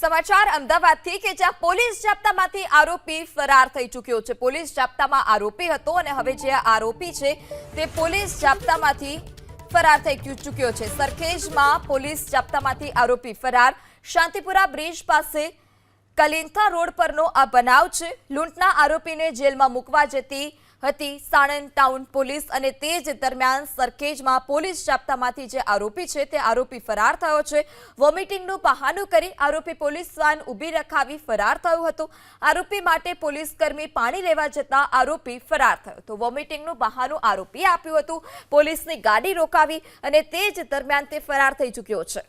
સમાચાર અમદાવાદથી કે જ્યાં પોલીસ જાપ્તામાંથી આરોપી ફરાર થઈ ચૂક્યો છે। પોલીસ જાપ્તામાં આરોપી હતો અને હવે જે આરોપી છે તે પોલીસ જાપ્તામાંથી ફરાર થઈ ચૂક્યો છે। સરખેજમાં પોલીસ જાપ્તામાંથી આરોપી ફરાર। શાંતિપુરા બ્રિજ પાસે કલિંથા રોડ પરનો આ બનાવ છે। લૂંટના આરોપીને જેલમાં મૂકવા જતી હતી સાણંદ ટાઉન પોલીસ અને તે જ દરમિયાન સરખેજમાં પોલીસ જાપ્તામાંથી જે આરોપી છે તે આરોપી ફરાર થયો છે। વોમિટિંગનું બહાનું કરી આરોપી પોલીસ વાન ઊભી રખાવી ફરાર થયો હતો। આરોપી માટે પોલીસકર્મી પાણી લેવા જતા આરોપી ફરાર થયો તો વોમિટિંગનું બહાનું આરોપીએ આપ્યું હતું। પોલીસની ગાડી રોકાવી અને તે જ દરમિયાન તે ફરાર થઈ ચૂક્યો છે।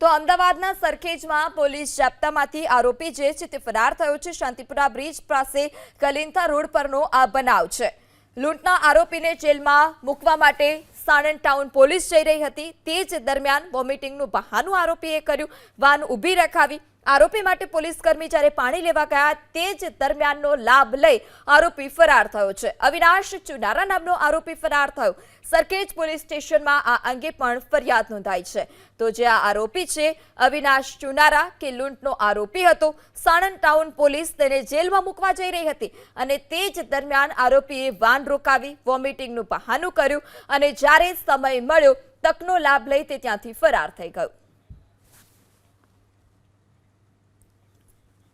તો અમદાવાદના સરખેજમાં પોલીસ જાપ્તામાંથી આરોપી જે છે તે ફરાર થયો છે। શાંતિપુરા બ્રિજ પાસે કલિંથા રોડ પરનો આ બનાવ છે। લૂંટના આરોપીને જેલમાં મૂકવા માટે સાણંદ ટાઉન પોલીસ જઈ રહી હતી તે જ દરમિયાન વોમિટિંગનું બહાનું આરોપીએ કર્યું। વાન ઊભી રખાવી આરોપી માટે પોલીસકર્મી જ્યારે પાણી લેવા ગયા તે જ દરમિયાનનો લાભ લઈ આરોપી ફરાર થયો છે। અવિનાશ ચુનારા નામનો આરોપી ફરાર થયો। સરખેજ પોલીસ સ્ટેશનમાં આ અંગે પણ ફરિયાદ નોંધાઈ છે। તો જે આ આરોપી છે અવિનાશ ચુનારા કે લૂંટનો આરોપી હતો, સાણંદ ટાઉન પોલીસ તેને જેલમાં મૂકવા જઈ રહી હતી અને તે જ દરમિયાન આરોપીએ વાન રોકાવી વોમિટિંગનું બહાનું કર્યું અને જ્યારે સમય મળ્યો તકનો લાભ લઈ તે ત્યાંથી ફરાર થઈ ગયો।